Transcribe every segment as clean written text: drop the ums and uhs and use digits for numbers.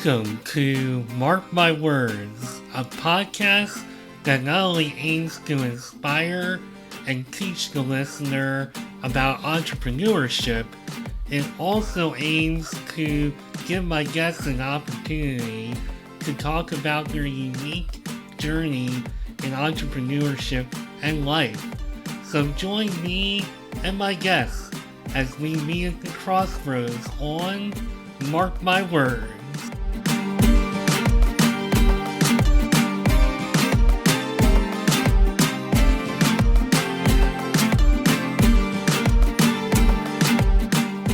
Welcome to Mark My Words, a podcast that not only aims to inspire and teach the listener about entrepreneurship, it also aims to give my guests an opportunity to talk about their unique journey in entrepreneurship and life. So join me and my guests as we meet at the crossroads on Mark My Words.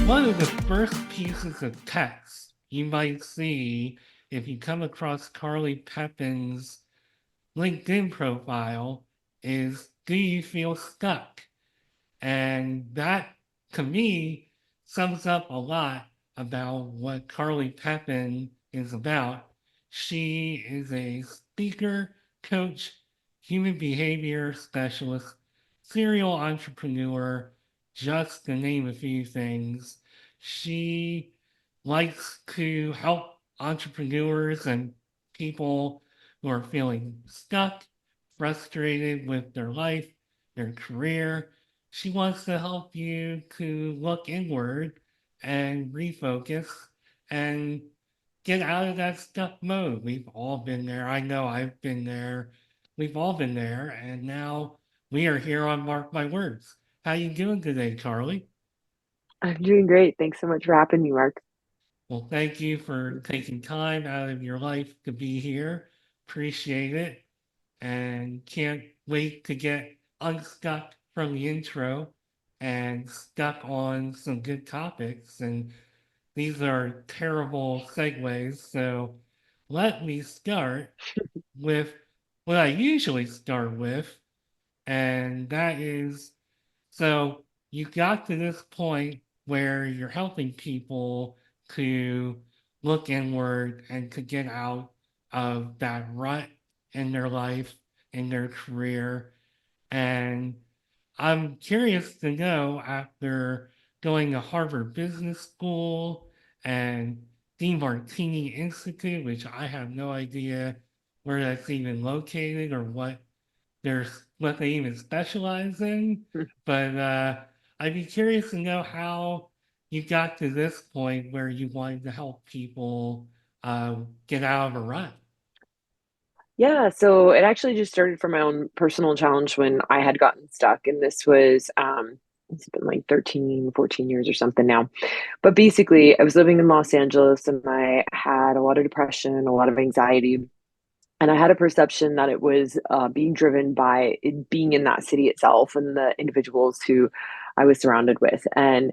One of the first pieces of text you might see if you come across Carly Pepin's LinkedIn profile is, "Do you feel stuck?" And that, to me, sums up a lot about what Carly Pepin is about. She is a speaker, coach, human behavior specialist, serial entrepreneur, just to name a few things. She likes to help entrepreneurs and people who are feeling stuck, frustrated with their life, their career. She wants to help you to look inward and refocus and get out of that stuck mode. We've all been there. I know I've been there. We've all been there. And now we are here on Mark My Words. How you doing today, Carly? I'm doing great. Thanks so much for having me, Mark. Well, thank you for taking time out of your life to be here. Appreciate it. And can't wait to get unstuck from the intro and stuck on some good topics. And these are terrible segues. So let me start with what I usually start with, and that is, so you got to this point where you're helping people to look inward and to get out of that rut in their life, in their career. And I'm curious to know, after going to Harvard Business School and Martini Institute, which I have no idea where that's even located or what they even specialize in. But I'd be curious to know how you got to this point where you wanted to help people get out of a rut. Yeah, so it actually just started from my own personal challenge when I had gotten stuck. And this was, it's been like 13, 14 years or something now. But basically, I was living in Los Angeles and I had a lot of depression, a lot of anxiety. And I had a perception that it was being driven by it being in that city itself and the individuals who I was surrounded with. And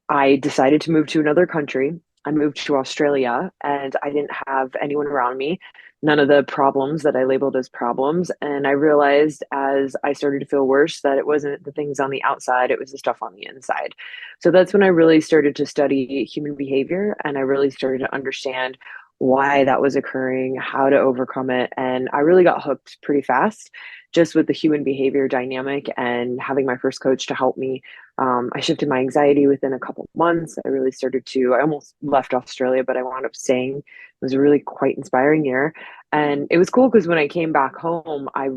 I decided to move to another country. I moved to Australia and I didn't have anyone around me, none of the problems that I labeled as problems. And I realized as I started to feel worse that it wasn't the things on the outside, it was the stuff on the inside. So that's when I really started to study human behavior and I really started to understand why that was occurring, how to overcome it. And I really got hooked pretty fast just with the human behavior dynamic and having my first coach to help me. I shifted my anxiety within a couple months. I almost left Australia, but I wound up staying. It was a really quite inspiring year. And it was cool because when I came back home, I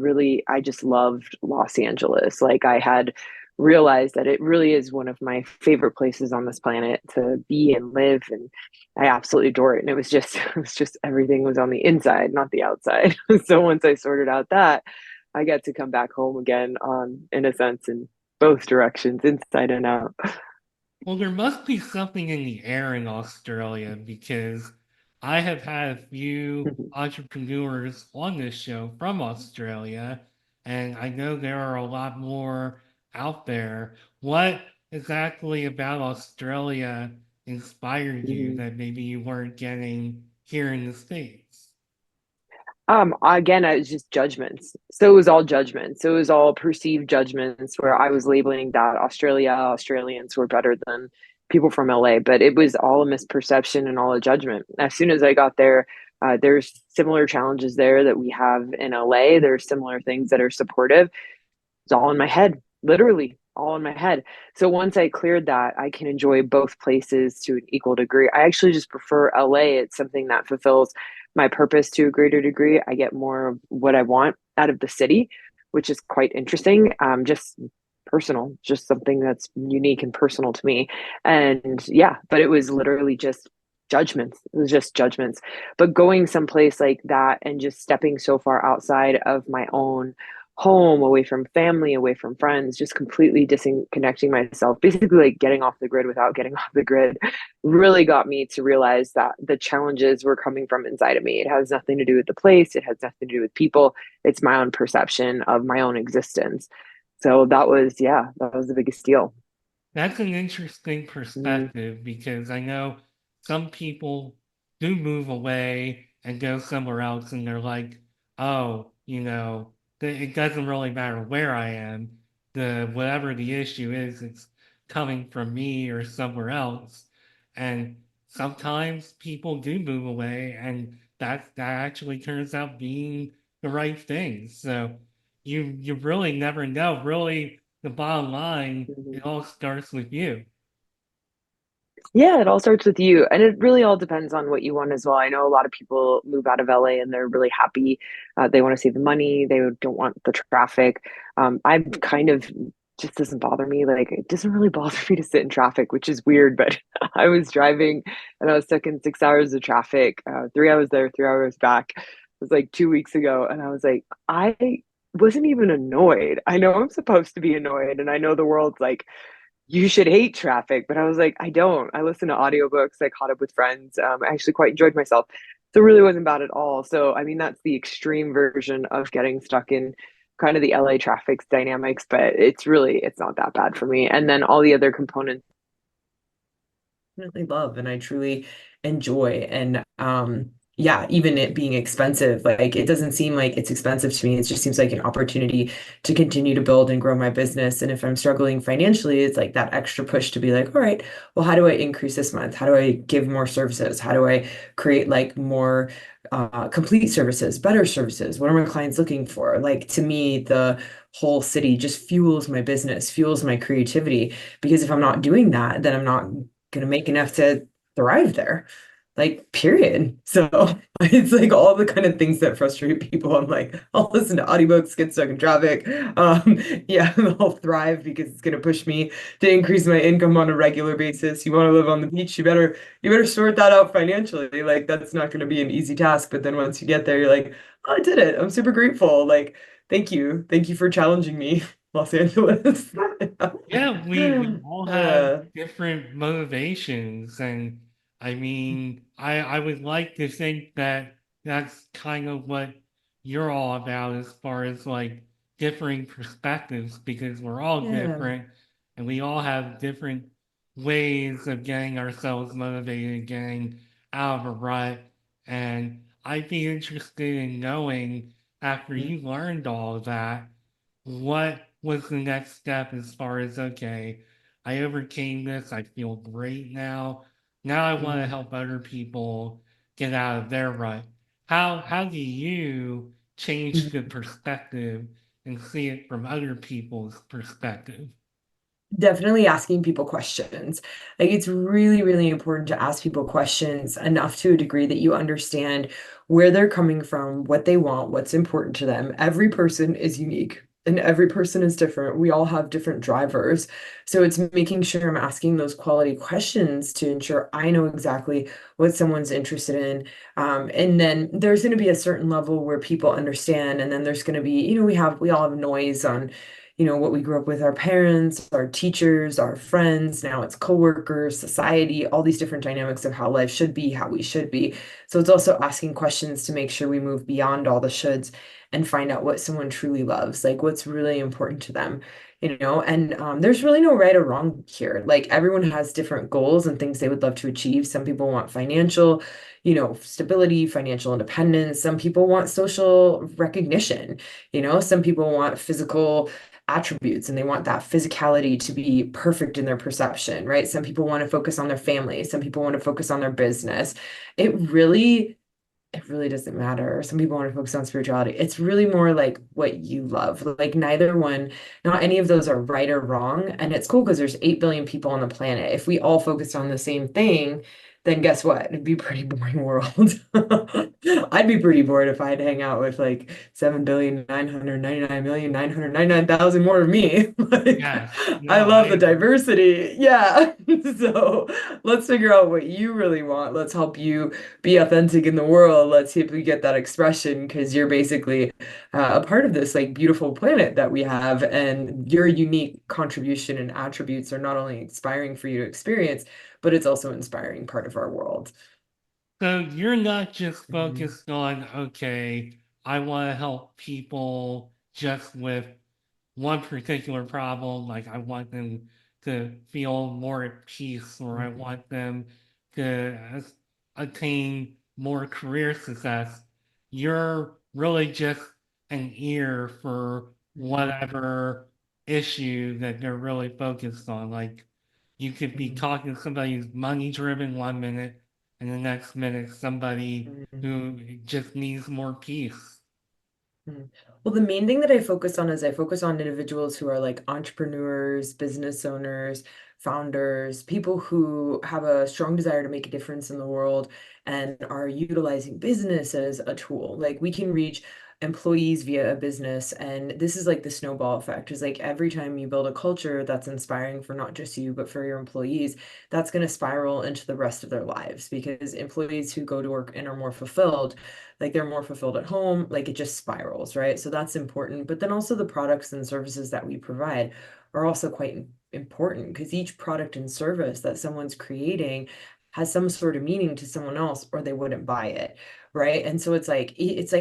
just loved Los Angeles. Like I had realized that it really is one of my favorite places on this planet to be and live. And I absolutely adore it. And it was just everything was on the inside, not the outside. So once I sorted out that, I got to come back home again, in a sense, in both directions, inside and out. Well, there must be something in the air in Australia because I have had a few entrepreneurs on this show from Australia, and I know there are a lot more out there. What exactly about Australia inspired you Mhm. that maybe you weren't getting here in the States? Again, it was just judgments. So it was all judgments. So it was all perceived judgments where I was labeling that Australians were better than people from LA, but it was all a misperception and all a judgment. As soon as I got there, there's similar challenges there that we have in LA. There's similar things that are supportive. It's all in my head, literally all in my head. So once I cleared that, I can enjoy both places to an equal degree. I actually just prefer LA. It's something that fulfills my purpose to a greater degree. I get more of what I want out of the city, which is quite interesting. Just personal, just something that's unique and personal to me. And yeah, but it was literally just judgments. It was just judgments. But going someplace like that and just stepping so far outside of my own home, away from family, away from friends, just completely disconnecting myself, basically like getting off the grid without getting off the grid, really got me to realize that the challenges were coming from inside of me. It has nothing to do with the place, it has nothing to do with people. It's my own perception of my own existence. So that was, yeah, that was the biggest deal. That's an interesting Mm, perspective because I know some people do move away and go somewhere else and they're like, oh, it doesn't really matter where I am. Whatever the issue is, it's coming from me or somewhere else. And sometimes people do move away and that actually turns out being the right thing. So you really never know. Really, the bottom line, mhm. it all starts with you. Yeah, it all starts with you. And it really all depends on what you want as well. I know a lot of people move out of LA and they're really happy. They want to save the money, they don't want the traffic. I'm kind of just doesn't bother me. Like, it doesn't really bother me to sit in traffic, which is weird, but I was driving and I was stuck in 6 hours of traffic, 3 hours there, 3 hours back. It was like 2 weeks ago. And I was like, I wasn't even annoyed. I know I'm supposed to be annoyed. And I know the world's like, you should hate traffic. But I was like, I don't. I listen to audiobooks. I caught up with friends. I actually quite enjoyed myself. So it really wasn't bad at all. So, I mean, that's the extreme version of getting stuck in kind of the LA traffic dynamics, but it's not that bad for me. And then all the other components. Definitely love and I truly enjoy. And yeah, even it being expensive, like it doesn't seem like it's expensive to me. It just seems like an opportunity to continue to build and grow my business. And if I'm struggling financially, it's like that extra push to be like, all right, well, how do I increase this month? How do I give more services? How do I create like more complete services, better services? What are my clients looking for? Like to me, the whole city just fuels my business, fuels my creativity. Because if I'm not doing that, then I'm not gonna make enough to thrive there. Like, period. So it's like all the kind of things that frustrate people. I'm like, I'll listen to audiobooks, get stuck in traffic. Yeah, I'll thrive because it's gonna push me to increase my income on a regular basis. You want to live on the beach, you better sort that out financially. Like that's not gonna be an easy task. But then once you get there, you're like, oh, I did it. I'm super grateful. Like, thank you. Thank you for challenging me, Los Angeles. Yeah, we all have Uh, different motivations, and I mean, I would like to think that that's kind of what you're all about as far as like differing perspectives, because we're all yeah. different, and we all have different ways of getting ourselves motivated, getting out of a rut, and I'd be interested in knowing after you learned all of that what was the next step as far as okay, I overcame this, I feel great now. Now I want to Mhm. help other people get out of their rut. How do you change the Mhm. perspective and see it from other people's perspective? Definitely asking people questions. Like it's really, really important to ask people questions enough to a degree that you understand where they're coming from, what they want, what's important to them. Every person is unique and every person is different. We all have different drivers. So it's making sure I'm asking those quality questions to ensure I know exactly what someone's interested in. And then there's going to be a certain level where people understand, and then there's going to be, we all have noise on what we grew up with our parents, our teachers, our friends, now it's coworkers, society, all these different dynamics of how life should be, how we should be. So it's also asking questions to make sure we move beyond all the shoulds and find out what someone truly loves, like what's really important to them, and there's really no right or wrong here. Like everyone has different goals and things they would love to achieve. Some people want financial, stability, financial independence. Some people want social recognition, some people want physical attributes and they want that physicality to be perfect in their perception, right? Some people want to focus on their family, some people want to focus on their business. It really it really doesn't matter. Some people want to focus on spirituality. It's really more like what you love. Like neither one, not any of those are right or wrong. And it's cool because there's 8 billion people on the planet. If we all focused on the same thing, then guess what? It'd be a pretty boring world. I'd be pretty bored if I had to hang out with like 7,999,999,000 more of me. Like, Yes. I No, I love the agree. diversity. Yeah. So let's figure out what you really want. Let's help you be authentic in the world. Let's see if we get that expression because you're basically a part of this like beautiful planet that we have, and your unique contribution and attributes are not only inspiring for you to experience, but it's also inspiring part of our world. So you're not just Mhm. focused on, okay, I want to help people just with one particular problem, like I want them to feel more at peace, or I Mhm. want them to attain more career success. You're really just an ear for Mhm. whatever issue that they're really focused on. Like you could be Mhm. talking to somebody who's money driven one minute, and the next minute somebody Mhm. who just needs more peace. Mhm. Well, the main thing that I focus on is I focus on individuals who are like entrepreneurs, business owners, founders, people who have a strong desire to make a difference in the world and are utilizing business as a tool. Like we can reach employees via a business, and this is like the snowball effect. Is like every time you build a culture that's inspiring for not just you, but for your employees, that's going to spiral into the rest of their lives because employees who go to work and are more fulfilled, like they're more fulfilled at home, like it just spirals, right? So that's important. But then also the products and services that we provide are also quite important because each product and service that someone's creating has some sort of meaning to someone else or they wouldn't buy it, right? And so it's like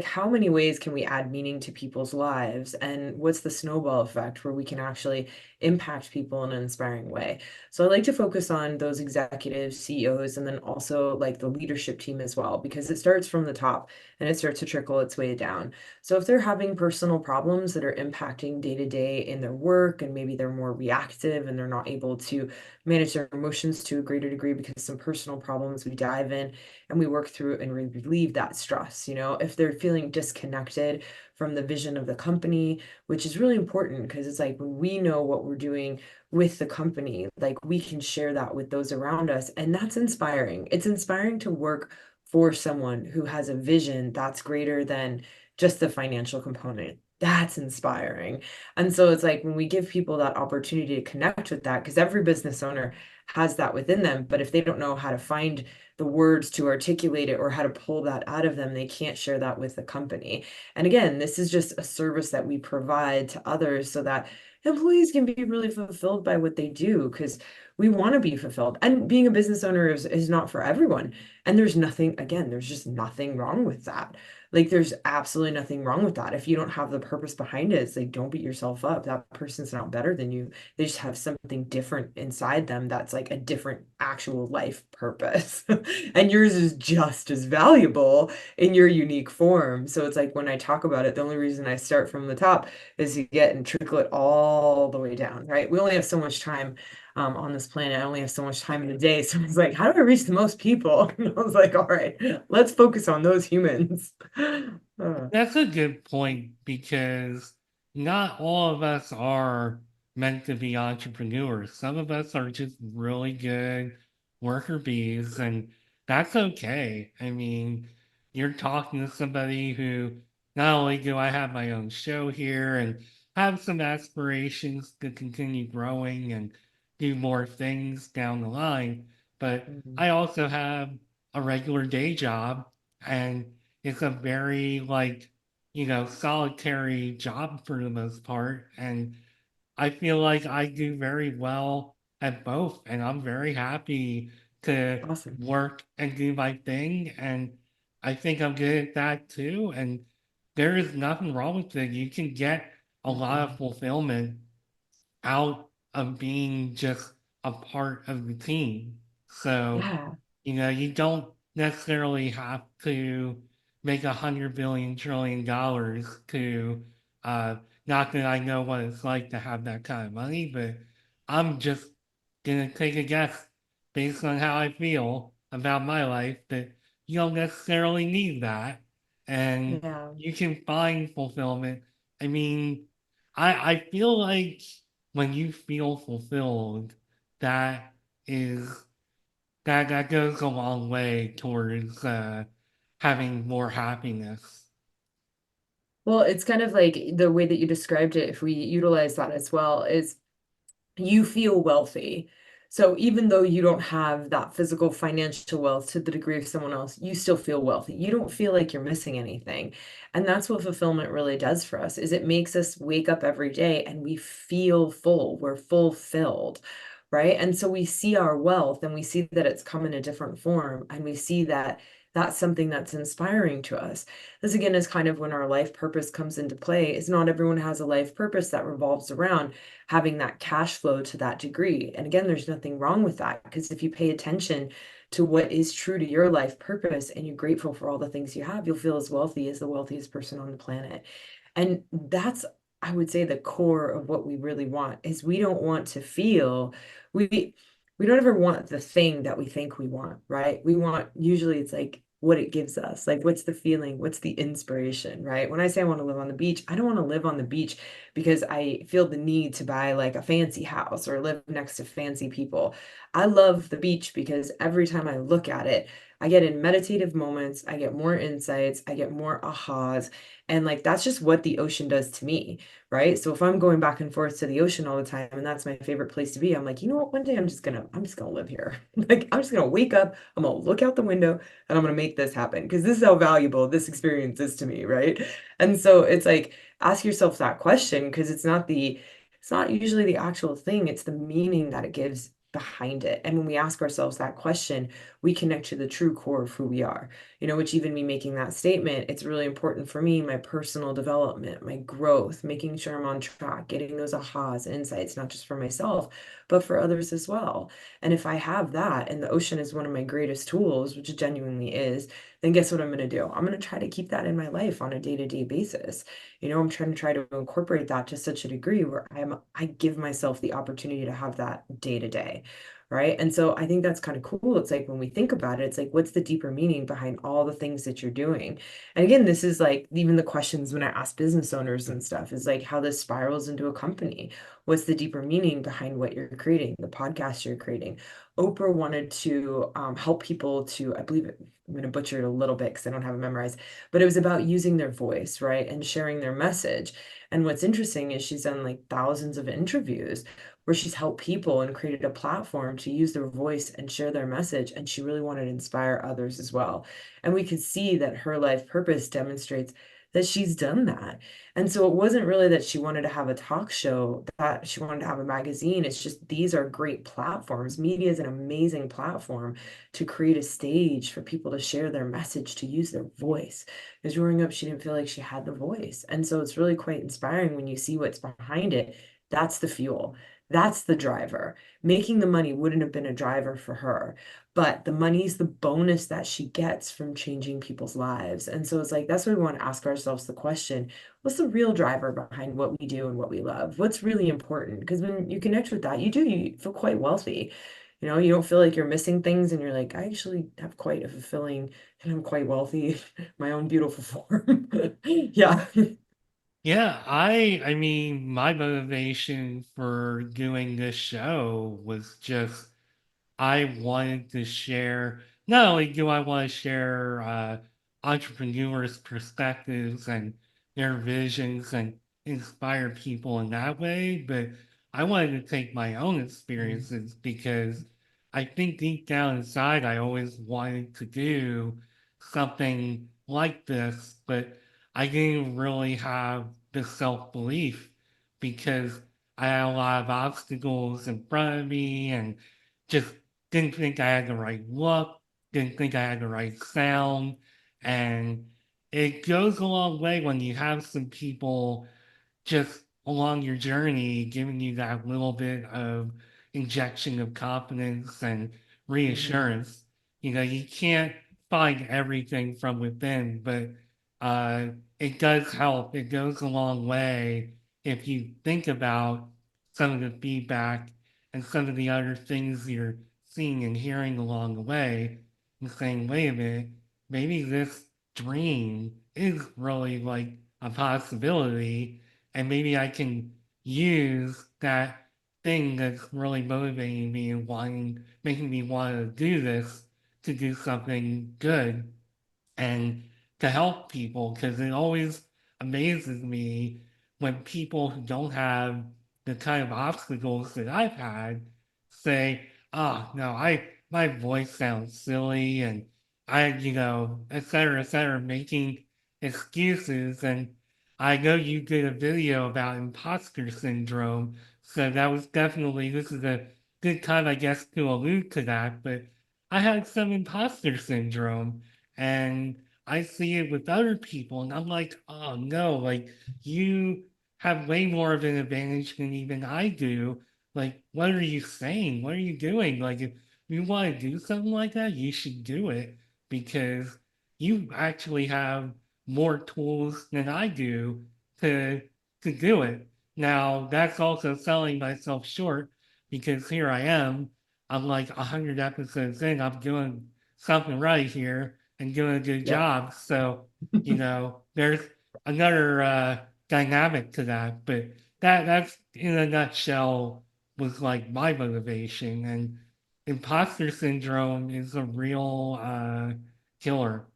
how many ways can we add meaning to people's lives, and what's the snowball effect where we can actually impact people in an inspiring way. So I like to focus on those executives, CEOs, and then also like the leadership team as well, because it starts from the top and it starts to trickle its way down. So if they're having personal problems that are impacting day to day in their work, and maybe they're more reactive and they're not able to manage their emotions to a greater degree because some personal problems, we dive in and we work through and relieve that stress. If they're feeling disconnected from the vision of the company, which is really important because it's like when we know what we're doing with the company, like we can share that with those around us. And that's inspiring. It's inspiring to work for someone who has a vision that's greater than just the financial component. That's inspiring. And so it's like when we give people that opportunity to connect with that, because every business owner has that within them, but if they don't know how to find the words to articulate it or how to pull that out of them, they can't share that with the company. And again, this is just a service that we provide to others so that employees can be really fulfilled by what they do because we want to be fulfilled. And being a business owner is not for everyone. And there's nothing, again, there's just nothing wrong with that. Like, there's absolutely nothing wrong with that. If you don't have the purpose behind it, it's like, don't beat yourself up. That person's not better than you. They just have something different inside them that's like a different actual life purpose. And yours is just as valuable in your unique form. So it's like when I talk about it, the only reason I start from the top is to get and trickle it all the way down, right? We only have so much time on this planet. I only have so much time in a day. So it's like, how do I reach the most people? And I was like, all right, let's focus on those humans. That's a good point because not all of us are meant to be entrepreneurs. Some of us are just really good worker bees, and that's okay. I mean, you're talking to somebody who not only do I have my own show here and have some aspirations to continue growing and do more things down the line, but Mhm. I also have a regular day job, and it's a very solitary job for the most part. And I feel like I do very well at both, and I'm very happy to Awesome. work and do my thing. And I think I'm good at that too. And there is nothing wrong with it. You can get a lot of Mhm. fulfillment out of being just a part of the team. So, Yeah. you don't necessarily have to make $100 billion trillion to, uh, not that I know what it's like to have that kind of money, but I'm just gonna take a guess based on how I feel about my life that you don't necessarily need that. And Yeah. you can find fulfillment. I mean, I feel like when you feel fulfilled, that is that goes a long way towards having more happiness. Well, it's kind of like the way that you described it, if we utilize that as well, is you feel wealthy. So even though you don't have that physical financial wealth to the degree of someone else, you still feel wealthy. You don't feel like you're missing anything. And that's what fulfillment really does for us, is it makes us wake up every day and we feel full. We're fulfilled, right? And so we see our wealth and we see that it's come in a different form, and we see that that's something that's inspiring to us. This again is kind of when our life purpose comes into play. Is not everyone has a life purpose that revolves around having that cash flow to that degree. And again, there's nothing wrong with that, because if you pay attention to what is true to your life purpose and you're grateful for all the things you have, you'll feel as wealthy as the wealthiest person on the planet. And that's, I would say, the core of what we really want. Is we don't want to feel, we don't ever want the thing that we think we want, right? We want, usually it's like what it gives us, like what's the feeling, what's the inspiration, right? When I say I want to live on the beach, I don't want to live on the beach because I feel the need to buy like a fancy house or live next to fancy people. I love the beach because every time I look at it, I get in meditative moments, I get more insights, I get more ahas. And like that's just what the ocean does to me, right? So if I'm going back and forth to the ocean all the time and that's my favorite place to be, I'm like, you know what, one day I'm just gonna live here. Like I'm just gonna wake up, I'm gonna look out the window and I'm gonna make this happen because this is how valuable this experience is to me, right? And so it's like, ask yourself that question, because it's not usually the actual thing, it's the meaning that it gives behind it. And when we ask ourselves that question, we connect to the true core of who we are. Which, even me making that statement, it's really important for me, my personal development, my growth, making sure I'm on track, getting those ahas, insights, not just for myself, but for others as well. And if I have that, and the ocean is one of my greatest tools, which it genuinely is, then guess what I'm going to do? I'm going to try to keep that in my life on a day-to-day basis. I'm try to incorporate that to such a degree where I give myself the opportunity to have that day to day. Right. And so I think that's kind of cool. It's like when we think about it, it's like, what's the deeper meaning behind all the things that you're doing? And again, this is like even the questions when I ask business owners and stuff, is like how this spirals into a company. What's the deeper meaning behind what you're creating, the podcast you're creating? Oprah wanted to help people to, I believe it, I'm going to butcher it a little bit because I don't have it memorized, but it was about using their voice, right? And sharing their message. And what's interesting is she's done like thousands of interviews where she's helped people and created a platform to use their voice and share their message. And she really wanted to inspire others as well. And we could see that her life purpose demonstrates that she's done that. And so it wasn't really that she wanted to have a talk show, that she wanted to have a magazine. It's just these are great platforms. Media is an amazing platform to create a stage for people to share their message, to use their voice. Because growing up, she didn't feel like she had the voice. And so it's really quite inspiring when you see what's behind it. That's the fuel. That's the driver. Making the money wouldn't have been a driver for her, but the money is the bonus that she gets from changing people's lives. And so it's like, that's why we want to ask ourselves the question, what's the real driver behind what we do and what we love? What's really important? Because when you connect with that, you feel quite wealthy. You don't feel like you're missing things, and you're like, I actually have quite a fulfilling, and I'm quite wealthy, my own beautiful form. Yeah. Yeah, I mean, my motivation for doing this show was just I wanted to share, not only do I want to share entrepreneurs' perspectives and their visions and inspire people in that way, but I wanted to take my own Mhm. experiences because I think deep down inside I always wanted to do something like this, but I didn't really have the self-belief because I had a lot of obstacles in front of me and just didn't think I had the right look, didn't think I had the right sound. And it goes a long way when you have some people just along your journey giving you that little bit of injection of confidence and Mhm. reassurance. You can't find everything from within, but uh, it does help. It goes a long way if you think about some of the feedback and some of the other things you're seeing and hearing along the way and saying, wait a minute, maybe this dream is really like a possibility, and maybe I can use that thing that's really motivating me and making me want to do this to do something good and to help people, because it always amazes me when people who don't have the kind of obstacles that I've had say, "Oh no, I my voice sounds silly," and et cetera, making excuses. And I know you did a video about imposter syndrome, so this is a good time, I guess, to allude to that. But I had some imposter syndrome, and I see it with other people, and I'm like, oh no, like you have way more of an advantage than even I do. Like, what are you saying? What are you doing? Like, if you want to do something like that, you should do it because you actually have more tools than I do to do it. Now, that's also selling myself short because here I am. I'm like 100 episodes in. I'm doing something right here and doing a good Yep. job. So, there's another dynamic to that. But that's in a nutshell was like my motivation. And imposter syndrome is a real killer.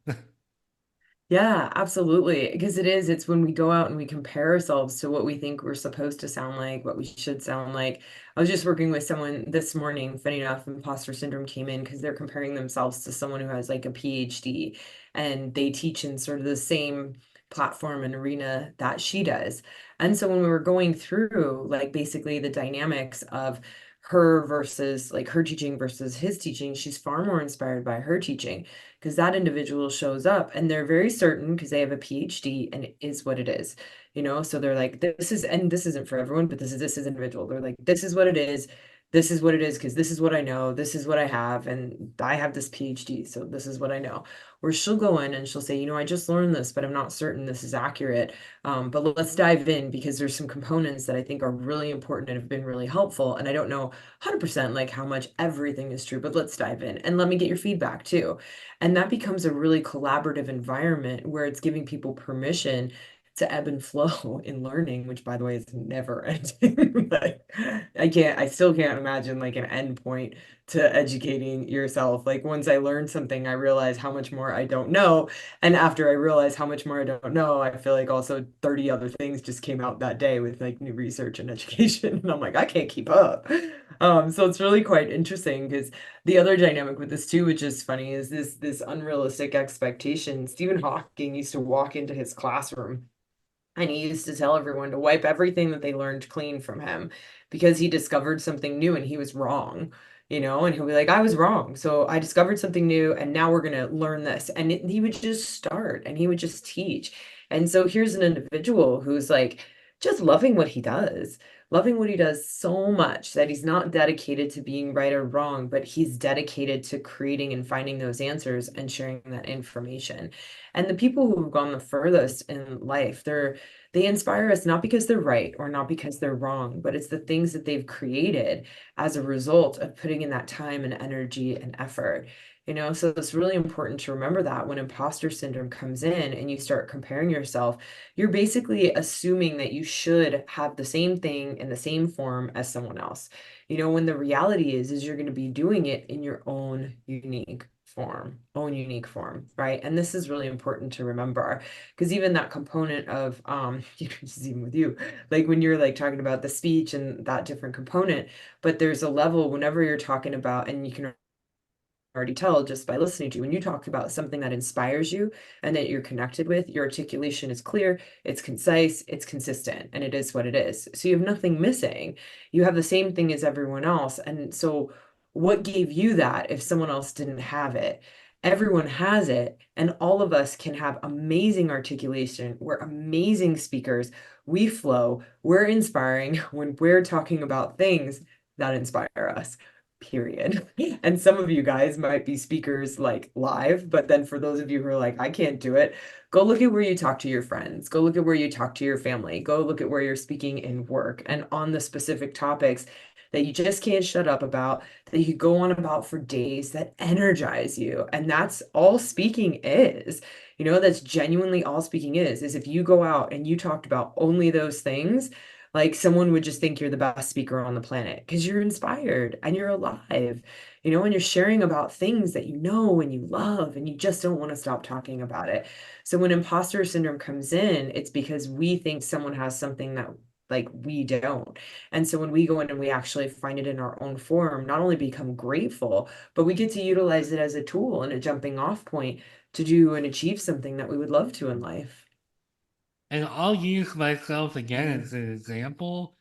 Yeah, absolutely. Because it's when we go out and we compare ourselves to what we think we're supposed to sound like, what we should sound like. I was just working with someone this morning, funny enough, imposter syndrome came in because they're comparing themselves to someone who has like a PhD and they teach in sort of the same platform and arena that she does. And so when we were going through like basically the dynamics of her versus like her teaching versus his teaching, she's far more inspired by her teaching because that individual shows up and they're very certain because they have a PhD and it is what it is, So they're like, and this isn't for everyone, but this is individual. They're like, this is what it is. This is what it is because this is what I know. This is what I have. And I have this PhD. So this is what I know. Where she'll go in and she'll say, I just learned this, but I'm not certain this is accurate. But let's dive in because there's some components that I think are really important and have been really helpful. And I don't know 100% like how much everything is true, but let's dive in and let me get your feedback too. And that becomes a really collaborative environment where it's giving people permission to ebb and flow in learning, which by the way is never ending. Like I still can't imagine like an end point to educating yourself. Like once I learn something, I realize how much more I don't know. And after I realize how much more I don't know, I feel like also 30 other things just came out that day with like new research and education. And I'm like, I can't keep up. So it's really quite interesting because the other dynamic with this too, which is funny, is this unrealistic expectation. Stephen Hawking used to walk into his classroom and he used to tell everyone to wipe everything that they learned clean from him because he discovered something new and he was wrong, and he'll be like, I was wrong. So I discovered something new and now we're going to learn this. And he would just start and he would just teach. And so here's an individual who's like just loving what he does so much that he's not dedicated to being right or wrong, but he's dedicated to creating and finding those answers and sharing that information. And the people who have gone the furthest in life, they inspire us not because they're right or not because they're wrong, but it's the things that they've created as a result of putting in that time and energy and effort. So it's really important to remember that when imposter syndrome comes in and you start comparing yourself, you're basically assuming that you should have the same thing in the same form as someone else. When the reality is you're going to be doing it in your own unique form, right? And this is really important to remember because even that component of just even with you, like when you're like talking about the speech and that different component, but there's a level whenever you're talking about, and you can already tell just by listening to you, when you talk about something that inspires you and that you're connected with, your articulation is clear, it's concise, it's consistent, and it is what it is. So you have nothing missing. You have the same thing as everyone else. And so what gave you that if someone else didn't have it? Everyone has it, and all of us can have amazing articulation. We're amazing speakers. We flow. We're inspiring when we're talking about things that inspire us, period. And some of you guys might be speakers like live, but then for those of you who are like, I can't do it, go look at where you talk to your friends, go look at where you talk to your family, go look at where you're speaking in work and on the specific topics that you just can't shut up about, that you go on about for days, that energize you. And that's all speaking is. That's genuinely all speaking is if you go out and you talked about only those things, like someone would just think you're the best speaker on the planet because you're inspired and you're alive, and you're sharing about things that you know and you love and you just don't want to stop talking about it. So when imposter syndrome comes in, it's because we think someone has something that like we don't. And so when we go in and we actually find it in our own form, not only become grateful, but we get to utilize it as a tool and a jumping off point to do and achieve something that we would love to in life. And I'll use myself again Mhm. as an example.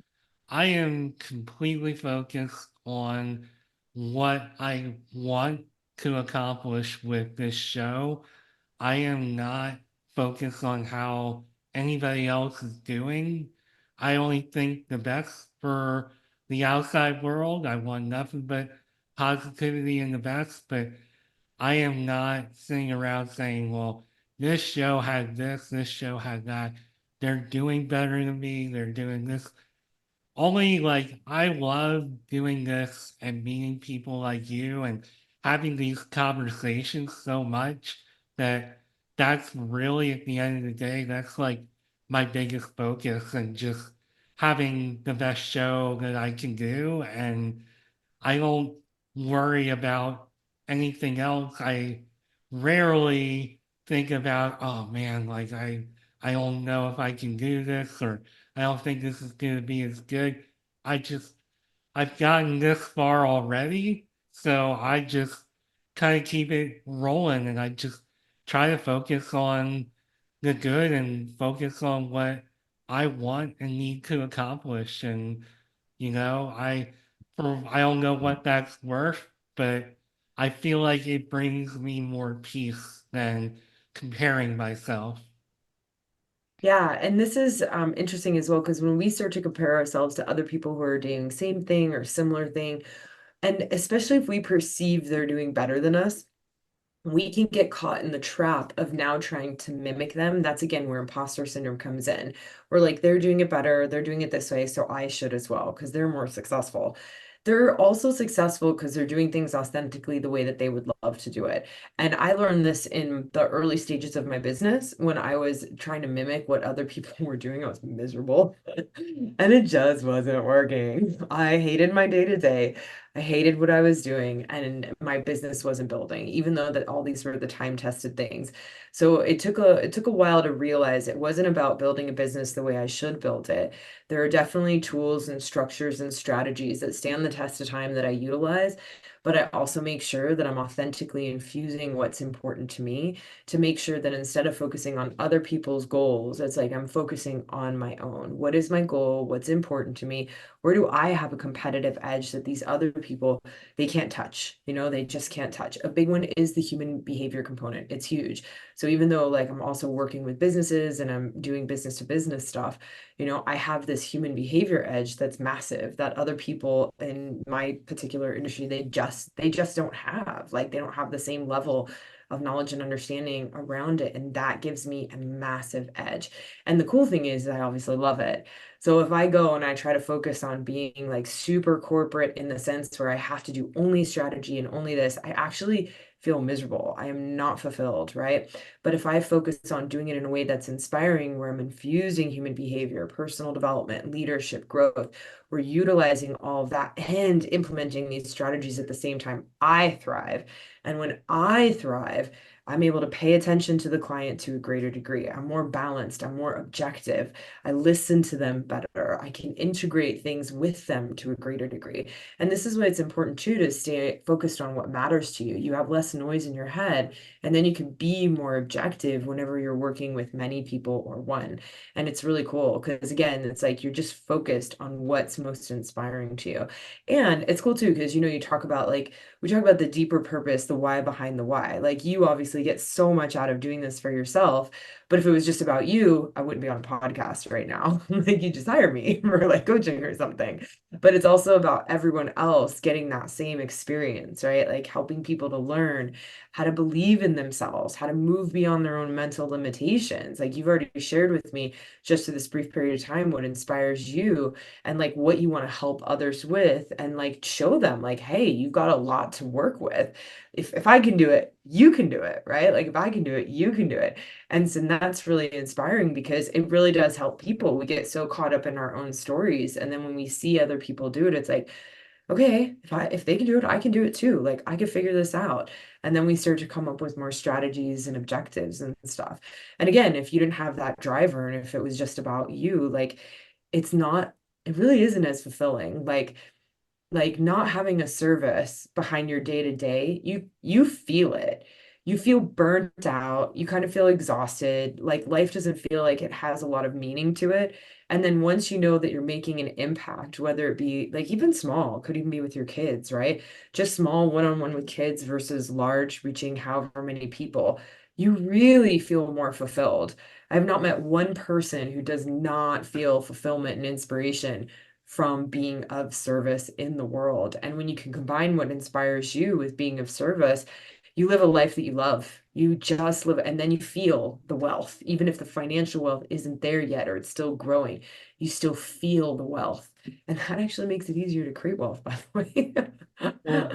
I am completely focused on what I want to accomplish with this show. I am not focused on how anybody else is doing. I only think the best for the outside world. I want nothing but positivity and the best, but I am not sitting around saying, well, this show had this show had that. They're doing better than me, they're doing this. Only like I love doing this and meeting people like you and having these conversations so much that that's really at the end of the day, that's like my biggest focus and just having the best show that I can do. And I don't worry about anything else. I rarely think about, oh man, like I don't know if I can do this or I don't think this is going to be as good. I just I've gotten this far already, so I just kind of keep it rolling and I just try to focus on the good and focus on what I want and need to accomplish. And I don't know what that's worth, but I feel like it brings me more peace than comparing myself. Yeah, and this is interesting as well because when we start to compare ourselves to other people who are doing same thing or similar thing, and especially if we perceive they're doing better than us, we can get caught in the trap of now trying to mimic them. That's again where imposter syndrome comes in. We're like, they're doing it better, they're doing it this way, so I should as well because they're more successful. They're also successful because they're doing things authentically the way that they would love to do it. And I learned this in the early stages of my business when I was trying to mimic what other people were doing. I was miserable and it just wasn't working. I hated my day to day. I hated what I was doing and my business wasn't building, even though that all these were the time-tested things. So it took a while to realize it wasn't about building a business the way I should build it. There are definitely tools and structures and strategies that stand the test of time that I utilize, but I also make sure that I'm authentically infusing what's important to me to make sure that instead of focusing on other people's goals, it's like I'm focusing on my own. What is my goal? What's important to me? Where do I have a competitive edge that these other people they can't touch? They just can't touch. A big one is the human behavior component. It's huge. So even though like I'm also working with businesses and I'm doing business to business stuff, I have this human behavior edge that's massive that other people in my particular industry they just don't have. Like they don't have the same level of knowledge and understanding around it, and that gives me a massive edge. And the cool thing is I obviously love it. So if I go and I try to focus on being like super corporate in the sense where I have to do only strategy and only this, I actually feel miserable. I am not fulfilled, right? But if I focus on doing it in a way that's inspiring, where I'm infusing human behavior, personal development, leadership, growth, we're utilizing all of that and implementing these strategies at the same time, I thrive. And when I thrive, I'm able to pay attention to the client to a greater degree. I'm more balanced, I'm more objective. I listen to them better. I can integrate things with them to a greater degree. And this is why it's important too to stay focused on what matters to you. You have less noise in your head, and then you can be more objective whenever you're working with many people or one. And it's really cool because, again, it's like you're just focused on what's most inspiring to you. And it's cool too because, you talk about like, we talk about the deeper purpose, the why behind the why. Like, you obviously get so much out of doing this for yourself, But if it was just about you, I wouldn't be on a podcast right now. Like, you just hire me for like coaching or something. But it's also about everyone else getting that same experience, right? Like helping people to learn how to believe in themselves, how to move beyond their own mental limitations. Like, you've already shared with me just for this brief period of time what inspires you and like what you want to help others with, and like show them like, hey, you've got a lot to work with. If I can do it, you can do it, right? Like, if I can do it, you can do it. And so that's really inspiring because it really does help people. We get so caught up in our own stories, and then when we see other people do it, it's like, okay, if they can do it, I can do it too. Like, I can figure this out. And then we start to come up with more strategies and objectives and stuff. And again, if you didn't have that driver and if it was just about you, like, it's not, it really isn't as fulfilling. Like not having a service behind your day to day, you feel it. You feel burnt out. You kind of feel exhausted. Like, life doesn't feel like it has a lot of meaning to it. And then once you know that you're making an impact, whether it be like even small, could even be with your kids, right? Just small one-on-one with kids versus large, reaching however many people, you really feel more fulfilled. I have not met one person who does not feel fulfillment and inspiration from being of service in the world. And when you can combine what inspires you with being of service, you live a life that you love. You just live, and then you feel the wealth. Even if the financial wealth isn't there yet or it's still growing, you still feel the wealth. And that actually makes it easier to create wealth, by the way. Well,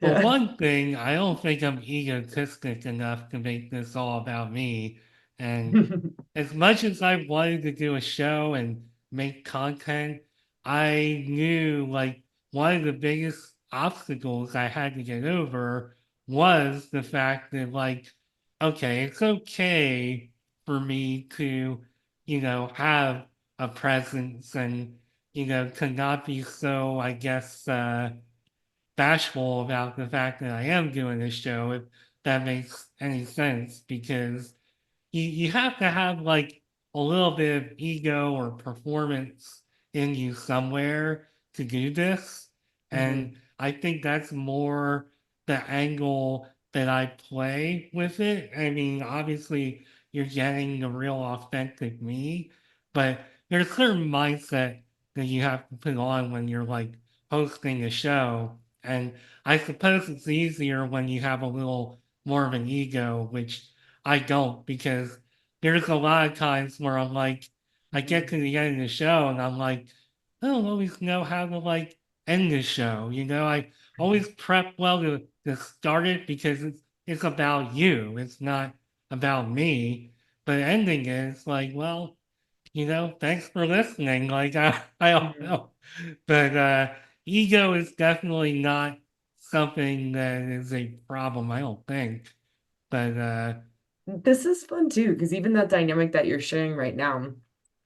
for Yeah. one thing, I don't think I'm egotistic enough to make this all about me. And as much as I wanted to do a show and make content, I knew like one of the biggest obstacles I had to get over was the fact that, like, okay, it's okay for me to, have a presence and, to not be so, I guess, bashful about the fact that I am doing this show, if that makes any sense, because you have to have like a little bit of ego or performance in you somewhere to do this. Mhm. And I think that's more the angle that I play with it. I mean, obviously, you're getting the real authentic me, but there's a certain mindset that you have to put on when you're like hosting a show. And I suppose it's easier when you have a little more of an ego, which I don't, because there's a lot of times where I'm like, I get Mhm. to the end of the show and I'm like, I don't always know how to like end the show. I always prep well to start it because it's about you. It's not about me. But ending it, it's like, well, thanks for listening. Like I don't Mhm. know. But ego is definitely not something that is a problem, I don't think. But This is fun too, because even that dynamic that you're sharing right now,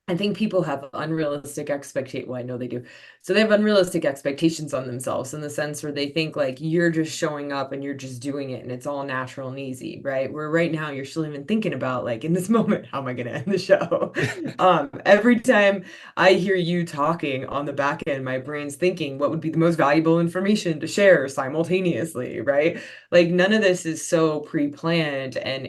I think people have unrealistic expectations. Well, I know they do. So they have unrealistic expectations on themselves in the sense where they think like you're just showing up and you're just doing it and it's all natural and easy, right? Where right now you're still even thinking about like in this moment, how am I going to end the show? Every time I hear you talking on the back end, my brain's thinking what would be the most valuable information to share simultaneously, right? Like none of this is so pre-planned and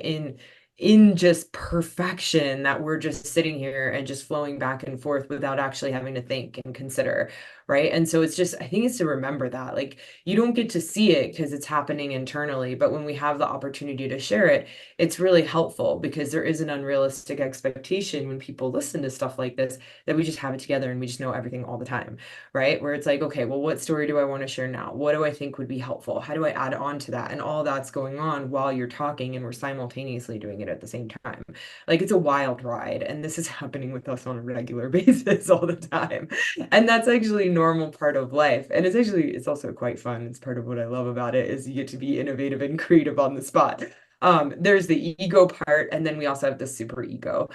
in just perfection that we're just sitting here and just flowing back and forth without actually having to think and consider, right? And so it's just, I think it's to remember that like you don't get to see it because it's happening internally, but when we have the opportunity to share it, it's really helpful because there is an unrealistic expectation when people listen to stuff like this that we just have it together and we just know everything all the time, right? Where it's like, okay, well, what story do I want to share now? What do I think would be helpful? How do I add on to that? And all that's going on while you're talking and we're simultaneously doing it at the same time. Like it's a wild ride. And this is happening with us on a regular basis all the time. And that's actually a normal part of life. And it's also quite fun. It's part of what I love about it is you get to be innovative and creative on the spot. There's the ego part, and then we also have the super ego.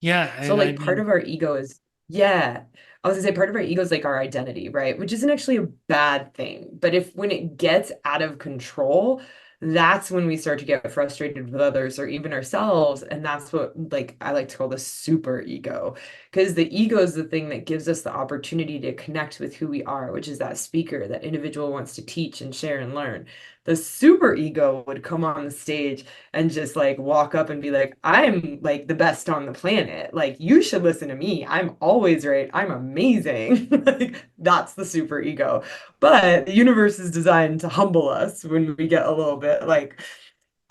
yeah, So and I like part mean, of our ego is, yeah, I was gonna say part of our ego is like our identity, right? Which isn't actually a bad thing. But if when it gets out of control, that's when we start to get frustrated with others or even ourselves. And that's what like I like to call the super ego. Because the ego is the thing that gives us the opportunity to connect with who we are, which is that speaker, that individual wants to teach and share and learn. The super ego would come on the stage and just like walk up and be like, I'm like the best on the planet. Like, you should listen to me. I'm always right. I'm amazing. Like, that's the super ego. But the universe is designed to humble us when we get a little bit like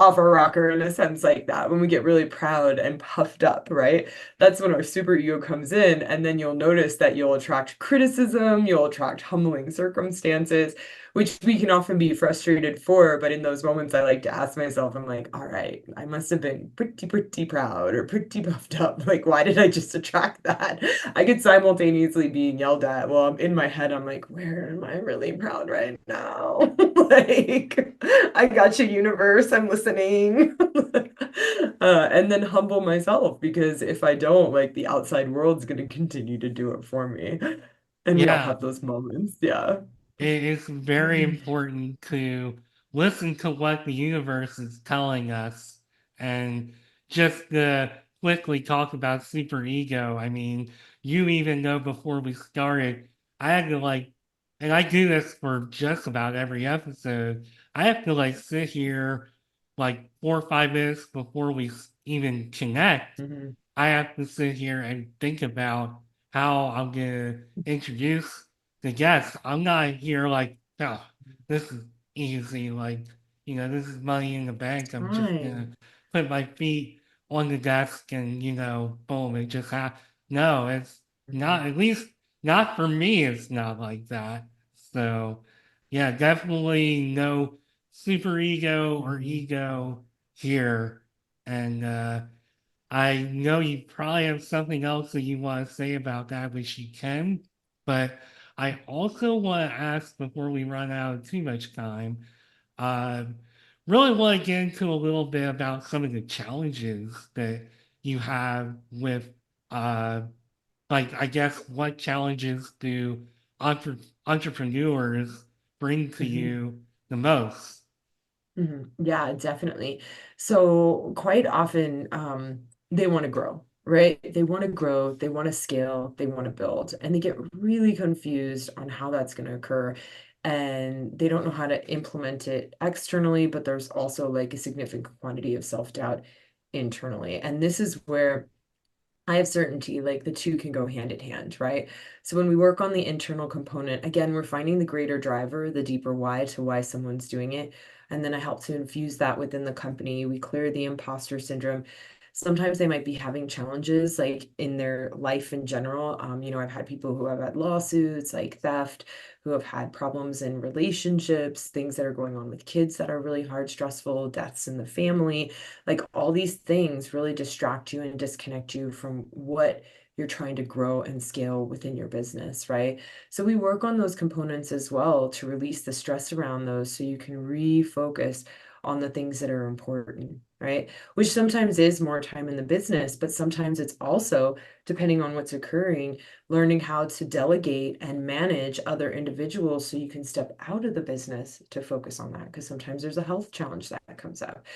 off our rocker in a sense like that, when we get really proud and puffed up, right? That's when our super ego comes in, and then you'll notice that you'll attract criticism, you'll attract humbling circumstances, which we can often be frustrated for. But in those moments, I like to ask myself, I'm like, all right, I must have been pretty proud or pretty puffed up. Like, why did I just attract that? I could simultaneously being yelled at. Well, I'm in my head, I'm like, where am I really proud right now? Like, I got you, universe. I'm listening. And then humble myself, because if I don't, like, the outside world's going to continue to do it for me. And we all Yeah, have those moments. Yeah. it is very important to listen to what the universe is telling us. And just to quickly talk about superego, I mean, you even know before we started, I had to like, and I do this for just about every episode, I have to like sit here like 4 or 5 minutes before we even connect. Mhm. I have to sit here and think about how I'm going to introduce the guests. I'm not here like, oh, this is easy. Like, this is money in the bank. I'm just going Right. to put my feet on the desk and, boom, it just happens. No, it's not, Mhm. at least not for me, it's not like that. So, yeah, definitely no super ego or Mhm. ego here. And, I know you probably have something else that you want to say about that, which you can, but I also want to ask before we run out of too much time. Uh, really want to get into a little bit about some of the challenges that you have with, uh, like, I guess, what challenges do entrepreneurs bring to Mhm. you the most? Yeah, definitely. So quite often, they want to grow, right? They want to grow, they want to scale, they want to build, and they get really confused on how that's going to occur. And they don't know how to implement it externally, but there's also like a significant quantity of self-doubt internally. And this is where I have certainty, like the two can go hand in hand, right? So when we work on the internal component, again, we're finding the greater driver, the deeper why to why someone's doing it. And then I help to infuse that within the company. We clear the imposter syndrome. Sometimes they might be having challenges like in their life in general. I've had people who have had lawsuits, like theft, who have had problems in relationships, things that are going on with kids that are really hard, stressful, deaths in the family. Like, all these things really distract you and disconnect you from what you're trying to grow and scale within your business, right? So we work on those components as well to release the stress around those so you can refocus on the things that are important, right? Which sometimes is more time in the business, but sometimes it's also, depending on what's occurring, learning how to delegate and manage other individuals so you can step out of the business to focus on that, because sometimes there's a health challenge that comes up.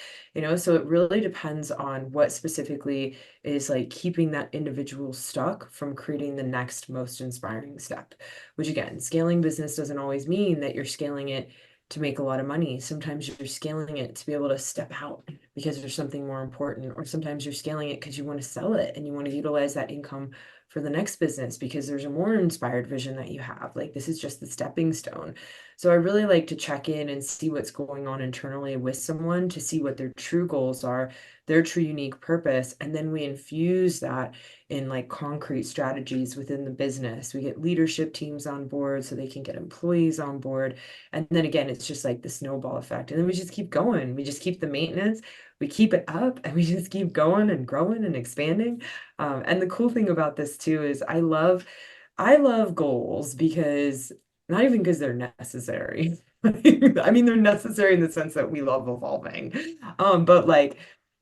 So it really depends on what specifically is like keeping that individual stuck from creating the next most inspiring step. Which, again, scaling business doesn't always mean that you're scaling it to make a lot of money. Sometimes you're scaling it to be able to step out because there's something more important, or sometimes you're scaling it because you want to sell it and you want to utilize that income for the next business because there's a more inspired vision that you have. Like, this is just the stepping stone. So I really like to check in and see what's going on internally with someone to see what their true goals are, their true unique purpose, and then we infuse that in like concrete strategies within the business. We get leadership teams on board so they can get employees on board. And then again, it's just like the snowball effect. And then we just keep going. We just keep the maintenance, we keep it up, and we just keep going and growing and expanding. And the cool thing about this too is I love goals, because not even because they're necessary. I mean, they're necessary in the sense that we love evolving. But like,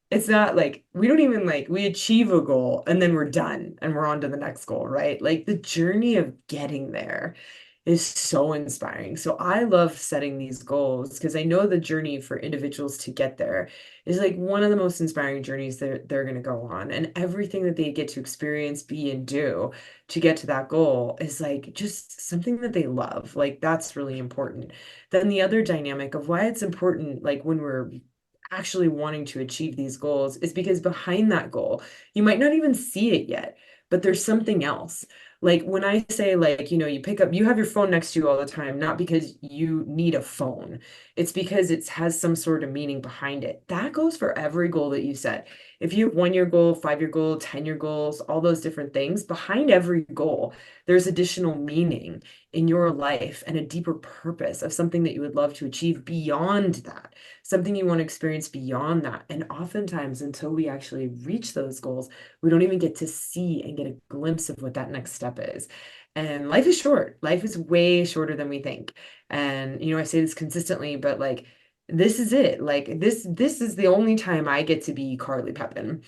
it's not like we don't even like we achieve a goal and then we're done and we're on to the next goal, right? Like, the journey of getting there is so inspiring. So I love setting these goals because I know the journey for individuals to get there is like one of the most inspiring journeys they're going to go on. And everything that they get to experience, be, and do to get to that goal is like just something that they love. Like that's really important. Then the other dynamic of why it's important, like when we're actually wanting to achieve these goals, is because behind that goal, you might not even see it yet, but there's something else. Like when I say, like, you pick up, you have your phone next to you all the time, not because you need a phone. It's because it has some sort of meaning behind it. That goes for every goal that you set. If you have 1 year goal, 5 year goal, 10 year goals, all those different things, behind every goal, there's additional meaning in your life and a deeper purpose of something that you would love to achieve beyond that, something you want to experience beyond that. And oftentimes, until we actually reach those goals, we don't even get to see and get a glimpse of what that next step is. And life is short. Life is way shorter than we think. And I say this consistently, but like this is it. Like this is the only time I get to be Carly Pepin.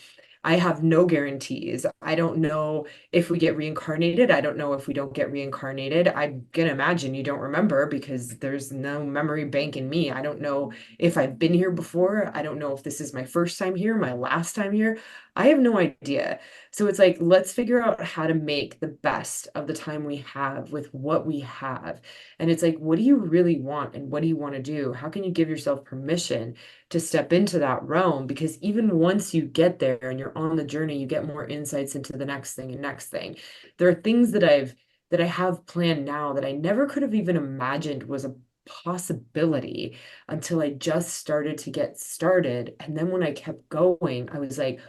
I have no guarantees. I don't know if we get reincarnated. I don't know if we don't get reincarnated. I'm gonna imagine you don't remember because there's no memory bank in me. I don't know if I've been here before. I don't know if this is my first time here, my last time here. I have no idea. So it's like, let's figure out how to make the best of the time we have with what we have. And it's like, what do you really want and what do you want to do? How can you give yourself permission to step into that realm? Because even once you get there and you're on the journey, you get more insights into the next thing and next thing. There are things that I have planned now that I never could have even imagined was a possibility until I just started to get started. And then when I kept going, I was like,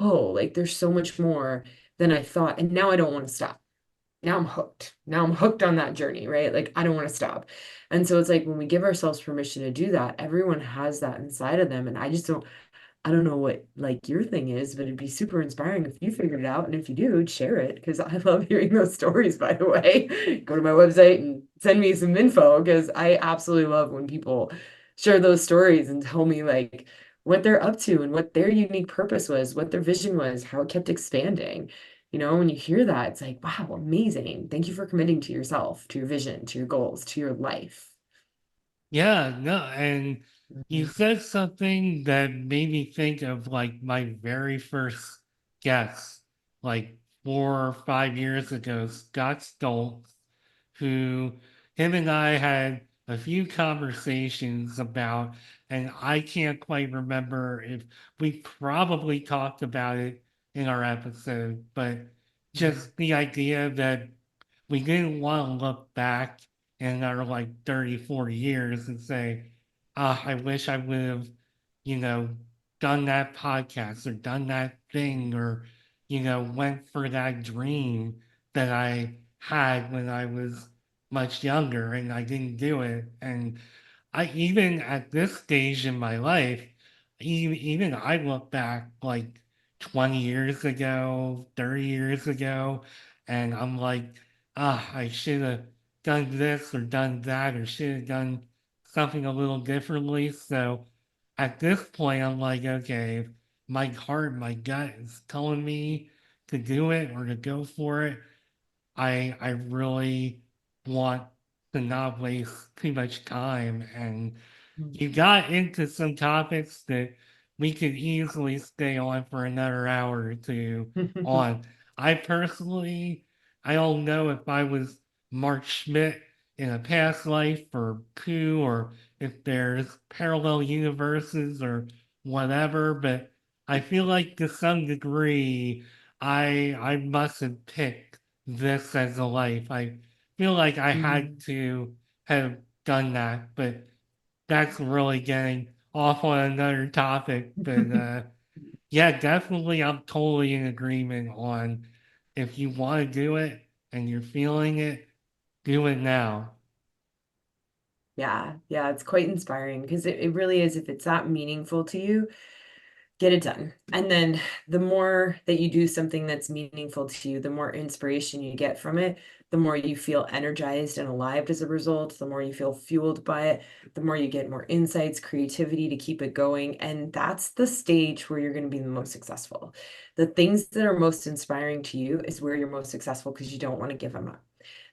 oh, like there's so much more than I thought. And now I don't want to stop. Now I'm hooked. Now I'm hooked on that journey, right? Like I don't want to stop. And so it's like when we give ourselves permission to do that, everyone has that inside of them. And I don't know what like your thing is, but it'd be super inspiring if you figured it out. And if you do, share it because I love hearing those stories, by the way. Go to my website and send me some info because I absolutely love when people share those stories and tell me like what they're up to and what their unique purpose was, what their vision was, how it kept expanding. When you hear that, it's like, wow, amazing. Thank you for committing to yourself, to your vision, to your goals, to your life. Yeah, no, and you Mhm. said something that made me think of like my very first guest, like 4 or 5 years ago, Scott Stoltz, who him and I had a few conversations about, and I can't quite remember if we probably talked about it in our episode, but Mhm. just the idea that we didn't want to look back in our like 30, 40 years and say, ah, I wish I would have, you know, done that podcast or done that thing or, went for that dream that I had when I was much younger and I didn't do it. And I even at this stage in my life, even I look back like 20 years ago, 30 years ago, and I'm like, ah, I should have done this or done that or should have done something a little differently. So at this point, I'm like, okay, if my heart, my gut is telling me to do it or to go for it, I really want to not waste too much time. And you got into some topics that we could easily stay on for another hour or two on. I personally, I don't know if I was Mark Schmidt in a past life or coup or if there's parallel universes or whatever, but I feel like to some degree I must have picked this as a life. I feel like I had Mhm. to have done that, but that's really getting off on another topic. But yeah, definitely, I'm totally in agreement on if you want to do it and you're feeling it, do it now. Yeah, yeah, it's quite inspiring because it really is. If it's that meaningful to you, get it done. And then the more that you do something that's meaningful to you, the more inspiration you get from it, the more you feel energized and alive as a result, the more you feel fueled by it, the more you get more insights, creativity to keep it going. And that's the stage where you're going to be the most successful. The things that are most inspiring to you is where you're most successful because you don't want to give them up.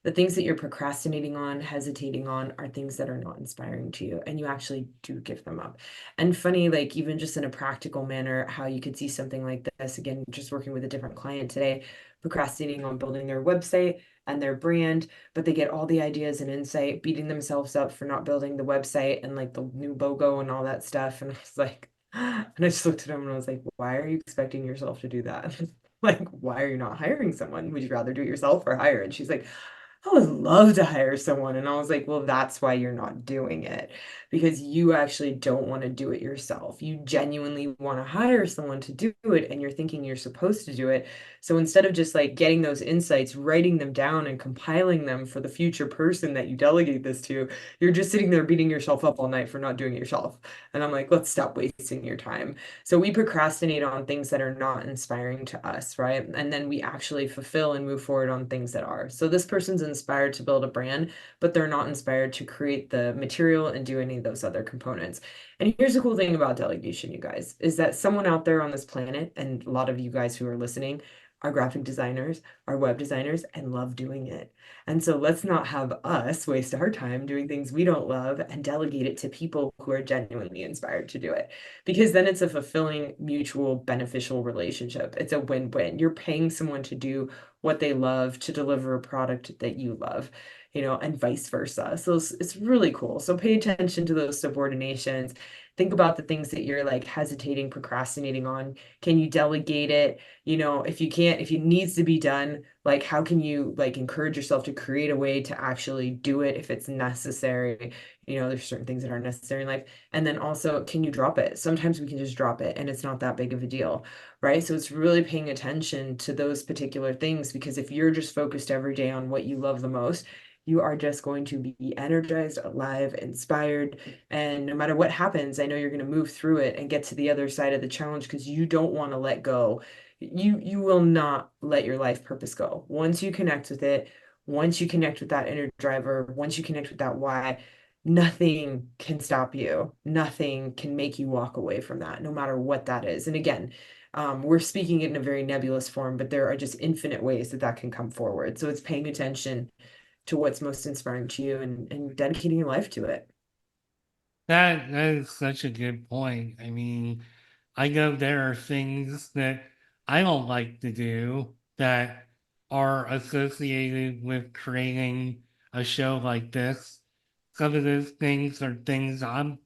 The things that you're procrastinating on, hesitating on, are things that are not inspiring to you, and you actually do give them up. And funny, like even just in a practical manner, how you could see something like this, again, just working with a different client today, procrastinating on building their website and their brand, but they get all the ideas and insight, beating themselves up for not building the website and like the new logo and all that stuff. And I was like, and I just looked at him and I was like, why are you expecting yourself to do that? Like, why are you not hiring someone? Would you rather do it yourself or hire? And she's like, I would love to hire someone. And I was like, well, that's why you're not doing it, because you actually don't want to do it yourself. You genuinely want to hire someone to do it, and you're thinking you're supposed to do it. So instead of just like getting those insights, writing them down and compiling them for the future person that you delegate this to, you're just sitting there beating yourself up all night for not doing it yourself. And I'm like, let's stop wasting your time. So we procrastinate on things that are not inspiring to us, right? And then we actually fulfill and move forward on things that are. So this person's inspired to build a brand, but they're not inspired to create the material and do any of those other components. And here's the cool thing about delegation, you guys, is that someone out there on this planet, and a lot of you guys who are listening, are graphic designers, are web designers, and love doing it. And so let's not have us waste our time doing things we don't love and delegate it to people who are genuinely inspired to do it. Because then it's a fulfilling, mutual, beneficial relationship. It's a win-win. You're paying someone to do what they love, to deliver a product that you love, and vice versa. So it's really cool. So pay attention to those subordinations. Think about the things that you're like hesitating, procrastinating on. Can you delegate it? If you can't, if it needs to be done, like how can you like encourage yourself to create a way to actually do it if it's necessary? There's certain things that aren't necessary in life. And then also, can you drop it? Sometimes we can just drop it and it's not that big of a deal, right? So it's really paying attention to those particular things, because if you're just focused every day on what you love the most, you are just going to be energized, alive, inspired. And no matter what happens, I know you're going to move through it and get to the other side of the challenge, because you don't want to let go. You will not let your life purpose go. Once you connect with it, once you connect with that inner driver, once you connect with that why, nothing can stop you. Nothing can make you walk away from that, no matter what that is. And again, we're speaking it in a very nebulous form, but there are just infinite ways that that can come forward. So it's paying attention to what's most inspiring to you, and dedicating your life to it. That is such a good point. I mean, I know there are things that I don't like to do that are associated with creating a show like this. Some of those things are things I'm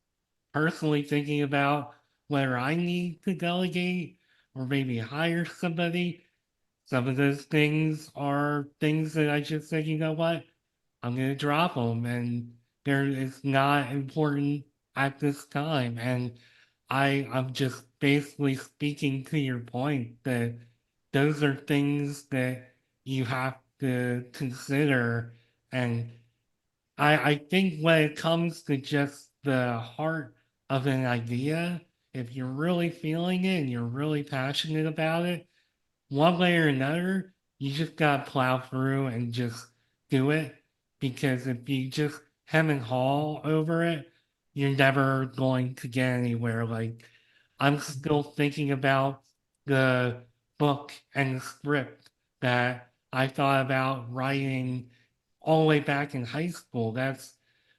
personally thinking about whether I need to delegate or maybe hire somebody. Some of those things are things that I just said, you know what? I'm going to drop them, and there is not important at this time. And I'm just basically speaking to your point that those are things that you have to consider. And I think when it comes to just the heart of an idea, if you're really feeling it and you're really passionate about it, one way or another, you just gotta plow through and just do it. Because if you just hem and haw over it, you're never going to get anywhere. Like, I'm still thinking about the book and the script that I thought about writing all the way back in high school. That's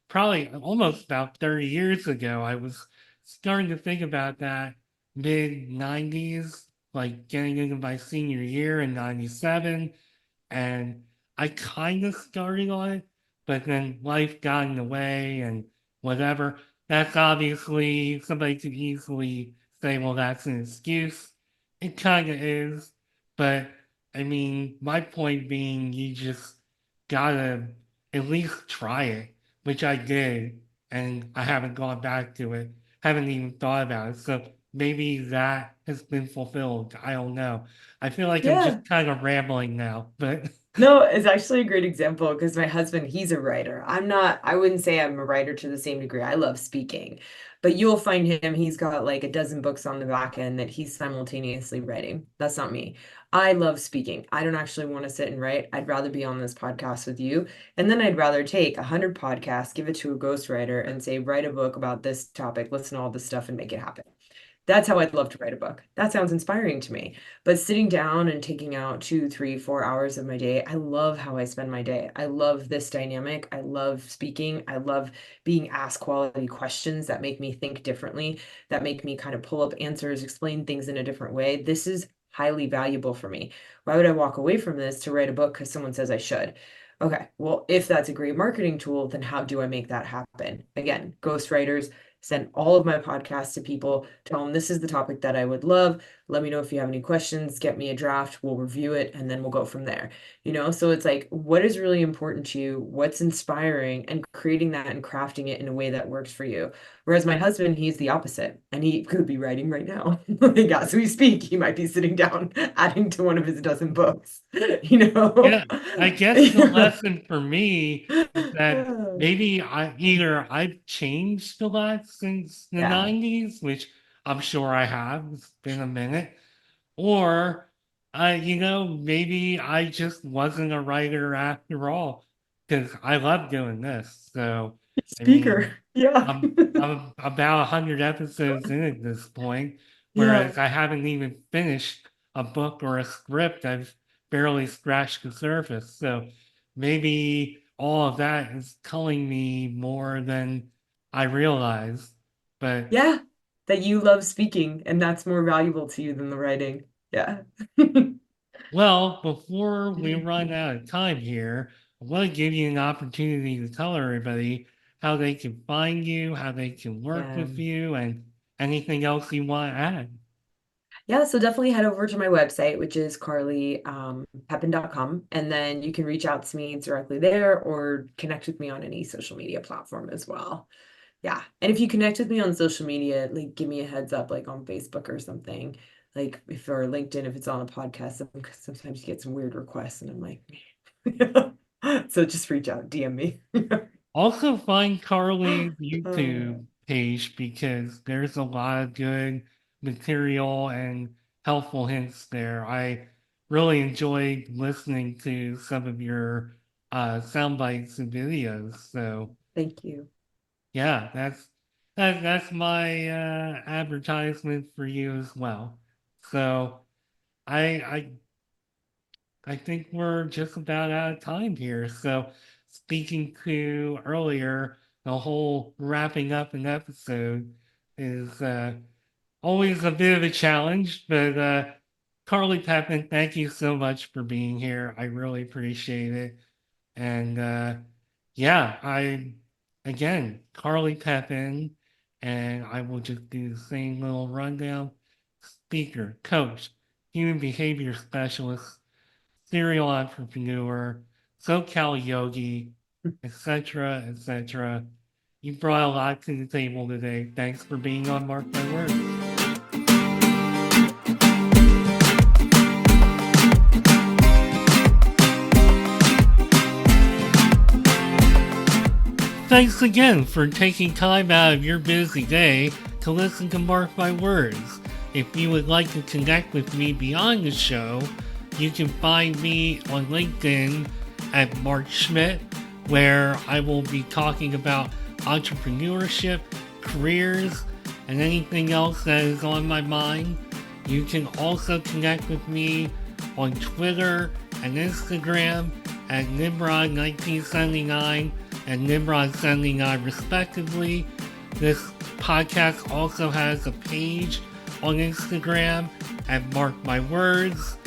probably almost about 30 years ago. I was starting to think about that mid 90s, like getting into my senior year in 97. And I kind of started on it, but then life got in the way and whatever. That's obviously, somebody could easily say, well, that's an excuse. It kind of is. But I mean, my point being, you just gotta at least try it, which I did, and I haven't gone back to it, haven't even thought about it. So maybe that has been fulfilled. I don't know. I feel like I'm Yeah. just kind of rambling now, but No, it's actually a great example, because my husband, he's a writer. I'm not, I wouldn't say I'm a writer to the same degree. I love speaking, but you'll find him, he's got like a dozen books on the back end that he's simultaneously writing. That's not me. I love speaking. I don't actually want to sit and write. I'd rather be on this podcast with you. And then I'd rather take 100 podcasts, give it to a ghostwriter and say, write a book about this topic, listen to all this stuff and make it happen. That's how I'd love to write a book. That sounds inspiring to me. But sitting down and taking out 2, 3, 4 hours of my day, I love how I spend my day. I love this dynamic. I love speaking. I love being asked quality questions that make me think differently, that make me kind of pull up answers, explain things in a different way. This is highly valuable for me. Why would I walk away from this to write a book because someone says I should? Okay, well, if that's a great marketing tool, then how do I make that happen? Again, ghostwriters, send all of my podcasts to people, tell them this is the topic that I would love. Let me know if you have any questions, get me a draft, we'll review it, and then we'll go from there. So it's like, what is really important to you? What's inspiring, and creating that and crafting it in a way that works for you. Whereas my husband, he's the opposite, and he could be writing right now. Like, as we speak, he might be sitting down adding to one of his dozen books. Yeah, I guess the lesson for me is that maybe I've changed a lot since the Yeah. 90s, which I'm sure I have. It's been a minute. Or, maybe I just wasn't a writer after all, because I love doing this. So, I mean, Speaker. Yeah. I'm about 100 episodes in at this point, Yeah. whereas I haven't even finished a book or a script. I've barely scratched the surface. So maybe all of that is telling me more than I realized. But Yeah. That you love speaking, and that's more valuable to you than the writing. Yeah. well, before we run out of time here, I want to give you an opportunity to tell everybody how they can find you, how they can work Yeah. with you, and anything else you want to add. Yeah, so definitely head over to my website, which is Pepin.com, and then you can reach out to me directly there or connect with me on any social media platform as well. Yeah. And if you connect with me on social media, like give me a heads up, like on Facebook or something, like if or LinkedIn, if it's on a podcast, sometimes you get some weird requests and I'm like, so just reach out, DM me. Also, find Carly's Uh, YouTube page because there's a lot of good material and helpful hints there. I really enjoyed listening to some of your sound bites and videos. So, Thank you. yeah, that's my advertisement for you as well. So, I I think we're just about out of time here. So, speaking to earlier, the whole wrapping up an episode is always a bit of a challenge. But Carly Pepin, thank you so much for being here. I really appreciate it. And yeah, again, Carly Pepin, and I will just do the same little rundown. Speaker, coach, human behavior specialist, serial entrepreneur, SoCal yogi, etc., etc. You brought a lot to the table today. Thanks for being on Mark My Words. Thanks again for taking time out of your busy day to listen to Mark My Words. If you would like to connect with me beyond the show, you can find me on LinkedIn at Mark Schmidt, where I will be talking about entrepreneurship, careers, and anything else that is on my mind. You can also connect with me on Twitter and Instagram at Nimrod1979 and Nimrod79 respectively. This podcast also has a page on Instagram at Mark My Words.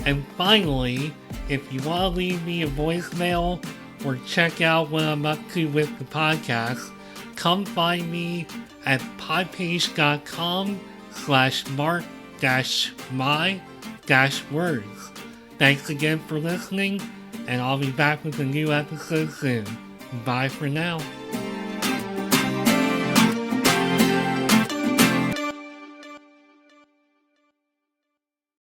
And finally, if you want to leave me a voicemail or check out what I'm up to with the podcast, come find me at podpage.com/mark-my-words. Thanks again for listening, and I'll be back with a new episode soon. Bye for now.